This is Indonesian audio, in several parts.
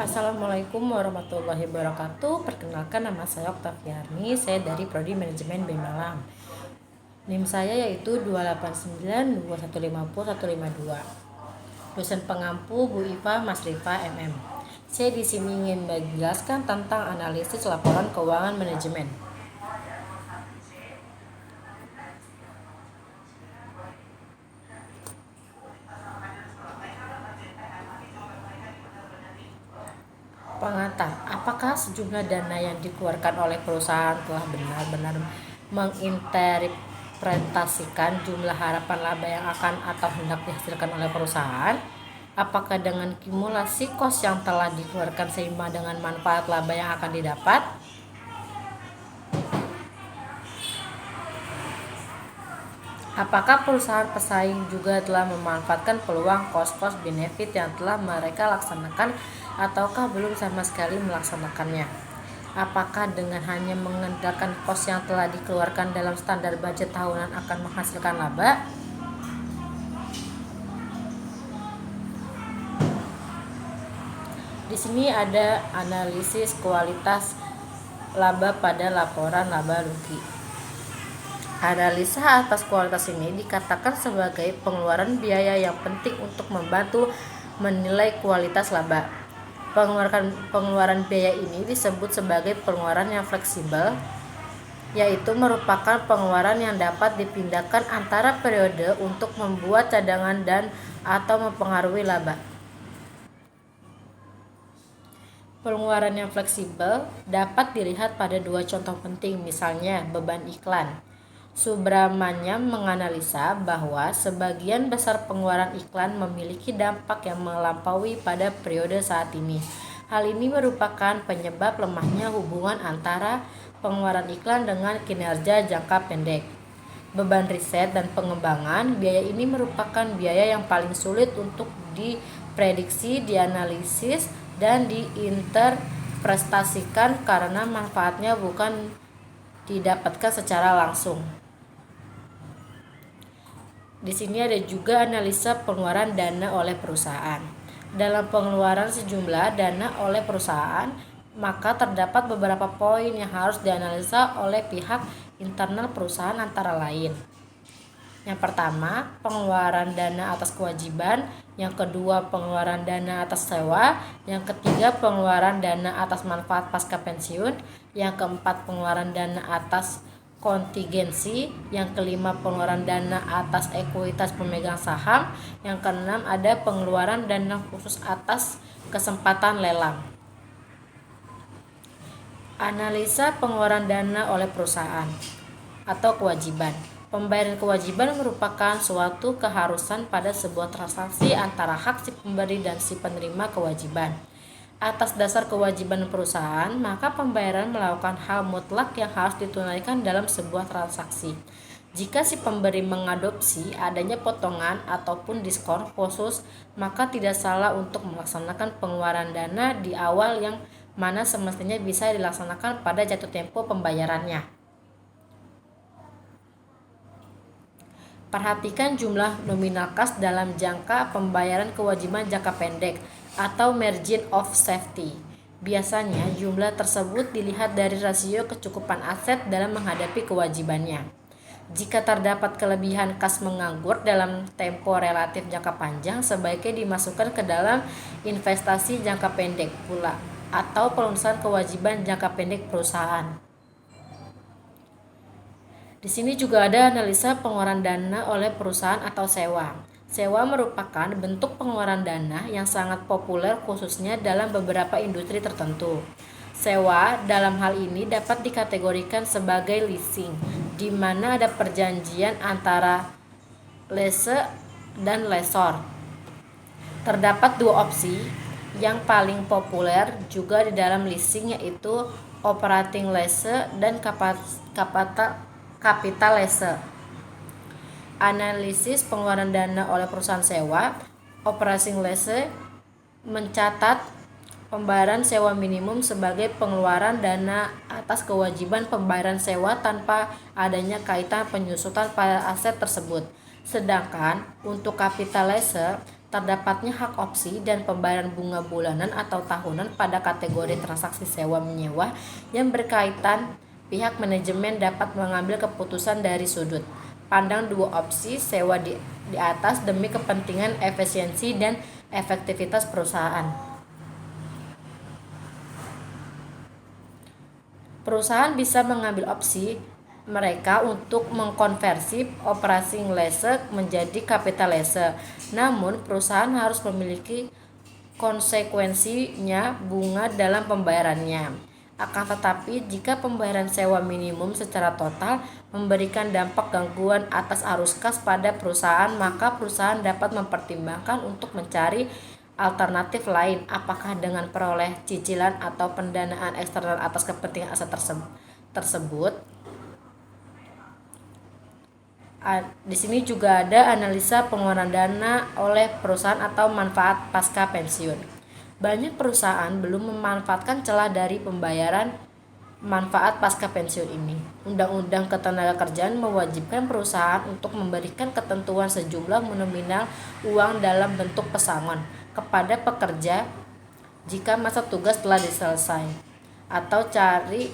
Assalamualaikum warahmatullahi wabarakatuh. Perkenalkan, nama saya Oktaviani. Saya dari Prodi Manajemen BEM Malang. NIM saya yaitu 2892150 Dosen pengampu Bu Iva Masrifa MM. Saya di sini ingin menjelaskan tentang analisis laporan keuangan manajemen. Pengantar, apakah sejumlah dana yang dikeluarkan oleh perusahaan telah benar-benar menginterpretasikan jumlah harapan laba yang akan atau hendak dihasilkan oleh perusahaan? Apakah dengan kumulasi kos yang telah dikeluarkan seimbang dengan manfaat laba yang akan didapat? Apakah perusahaan pesaing juga telah memanfaatkan peluang kos-kos benefit yang telah mereka laksanakan ataukah belum sama sekali melaksanakannya? Apakah dengan hanya mengandalkan kos yang telah dikeluarkan dalam standar budget tahunan akan menghasilkan laba? Di sini ada analisis kualitas laba pada laporan laba rugi. Analisa atas kualitas ini dikatakan sebagai pengeluaran biaya yang penting untuk membantu menilai kualitas laba. Pengeluaran biaya ini disebut sebagai pengeluaran yang fleksibel, yaitu merupakan pengeluaran yang dapat dipindahkan antara periode untuk membuat cadangan dan atau mempengaruhi laba. Pengeluaran yang fleksibel dapat dilihat pada dua contoh penting, misalnya beban iklan. Subramanyam menganalisa bahwa sebagian besar pengeluaran iklan memiliki dampak yang melampaui pada periode saat ini. Hal ini merupakan penyebab lemahnya hubungan antara pengeluaran iklan dengan kinerja jangka pendek. Beban riset dan pengembangan, biaya ini merupakan biaya yang paling sulit untuk diprediksi, dianalisis, dan diinterpretasikan karena manfaatnya bukan didapatkan secara langsung. Di sini ada juga analisa pengeluaran dana oleh perusahaan. Dalam pengeluaran sejumlah dana oleh perusahaan, maka terdapat beberapa poin yang harus dianalisa oleh pihak internal perusahaan antara lain. Yang pertama, pengeluaran dana atas kewajiban. Yang kedua, pengeluaran dana atas sewa. Yang ketiga, pengeluaran dana atas manfaat pasca pensiun. Yang keempat, pengeluaran dana atas kontingensi. Yang kelima, pengeluaran dana atas ekuitas pemegang saham. Yang keenam, ada pengeluaran dana khusus atas kesempatan lelang. Analisa pengeluaran dana oleh perusahaan atau kewajiban. Pembayaran kewajiban merupakan suatu keharusan pada sebuah transaksi antara hak si pemberi dan si penerima kewajiban. Atas dasar kewajiban perusahaan, maka pembayaran melakukan hal mutlak yang harus ditunaikan dalam sebuah transaksi. Jika si pemberi mengadopsi adanya potongan ataupun diskon khusus, maka tidak salah untuk melaksanakan pengeluaran dana di awal yang mana semestinya bisa dilaksanakan pada jatuh tempo pembayarannya. Perhatikan jumlah nominal kas dalam jangka pembayaran kewajiban jangka pendek atau margin of safety. Biasanya jumlah tersebut dilihat dari rasio kecukupan aset dalam menghadapi kewajibannya. Jika terdapat kelebihan kas menganggur dalam tempo relatif jangka panjang, sebaiknya dimasukkan ke dalam investasi jangka pendek pula atau pelunasan kewajiban jangka pendek perusahaan. Di sini juga ada analisa pengeluaran dana oleh perusahaan atau sewa. Sewa merupakan bentuk pengeluaran dana yang sangat populer khususnya dalam beberapa industri tertentu. Sewa dalam hal ini dapat dikategorikan sebagai leasing, di mana ada perjanjian antara lessee dan lessor. Terdapat dua opsi yang paling populer juga di dalam leasing, yaitu operating lease dan capital lease. Analisis pengeluaran dana oleh perusahaan sewa. Operating lease mencatat pembayaran sewa minimum sebagai pengeluaran dana atas kewajiban pembayaran sewa tanpa adanya kaitan penyusutan pada aset tersebut. Sedangkan untuk capital lease Terdapatnya hak opsi dan pembayaran bunga bulanan atau tahunan pada kategori transaksi sewa-menyewa yang berkaitan, pihak manajemen dapat mengambil keputusan dari sudut pandang dua opsi sewa di atas demi kepentingan efisiensi dan efektivitas perusahaan. Perusahaan bisa mengambil opsi mereka untuk mengkonversi operasi lease menjadi capital lease. Namun, perusahaan harus memiliki konsekuensinya bunga dalam pembayarannya. Akan tetapi, jika pembayaran sewa minimum secara total memberikan dampak gangguan atas arus kas pada perusahaan, maka perusahaan dapat mempertimbangkan untuk mencari alternatif lain, apakah dengan peroleh cicilan atau pendanaan eksternal atas kepentingan aset tersebut. Di sini juga ada analisa pengeluaran dana oleh perusahaan atau manfaat pasca pensiun. Banyak perusahaan belum memanfaatkan celah dari pembayaran manfaat pasca pensiun ini. Undang-Undang Ketenagakerjaan mewajibkan perusahaan untuk memberikan ketentuan sejumlah nominal uang dalam bentuk pesangon kepada pekerja jika masa tugas telah selesai, atau cari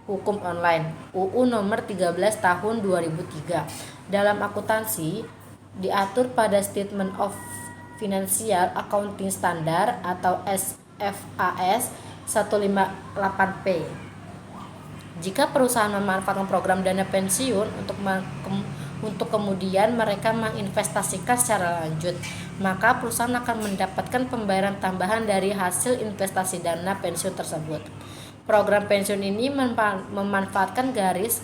hukum online UU nomor 13 tahun 2003. Dalam akuntansi diatur pada Statement of Financial Accounting Standard atau SFAS 158P. Jika perusahaan memanfaatkan program dana pensiun untuk kemudian mereka menginvestasikan secara lanjut, maka perusahaan akan mendapatkan pembayaran tambahan dari hasil investasi dana pensiun tersebut. Program pensiun ini memanfaatkan garis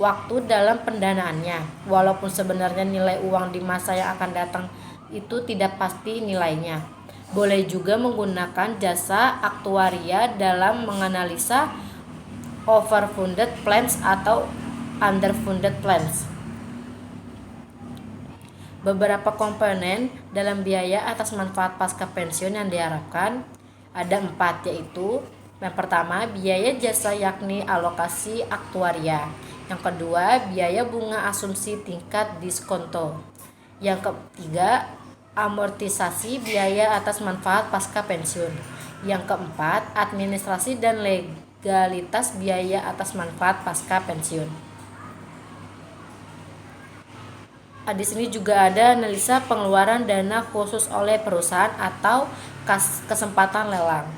waktu dalam pendanaannya, walaupun sebenarnya nilai uang di masa yang akan datang itu tidak pasti nilainya. Boleh juga menggunakan jasa aktuaria dalam menganalisa overfunded plans atau underfunded plans. Beberapa komponen dalam biaya atas manfaat pasca pensiun yang diharapkan ada 4, yaitu yang pertama, biaya jasa yakni alokasi aktuaria. Yang kedua, biaya bunga asumsi tingkat diskonto. Yang ketiga, amortisasi biaya atas manfaat pasca pensiun. Yang keempat, administrasi dan legalitas biaya atas manfaat pasca pensiun. Di sini juga ada analisa pengeluaran dana khusus oleh perusahaan atau kesempatan lelang.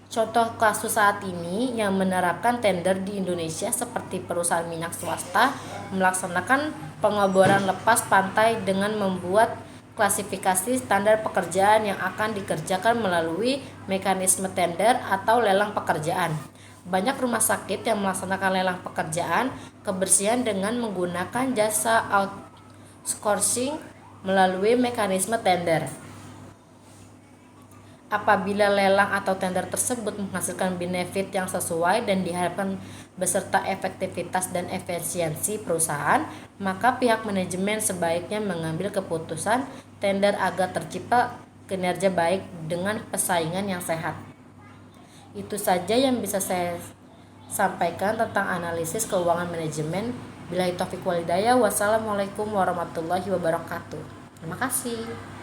Contoh kasus saat ini yang menerapkan tender di Indonesia seperti perusahaan minyak swasta melaksanakan pengeboran lepas pantai dengan membuat klasifikasi standar pekerjaan yang akan dikerjakan melalui mekanisme tender atau lelang pekerjaan. Banyak rumah sakit yang melaksanakan lelang pekerjaan kebersihan dengan menggunakan jasa outsourcing melalui mekanisme tender. Apabila lelang atau tender tersebut menghasilkan benefit yang sesuai dan diharapkan beserta efektivitas dan efisiensi perusahaan, maka pihak manajemen sebaiknya mengambil keputusan tender agar tercipta kinerja baik dengan persaingan yang sehat. Itu saja yang bisa saya sampaikan tentang analisis keuangan manajemen. Billahi taufiq wal hidayah. Wassalamualaikum warahmatullahi wabarakatuh. Terima kasih.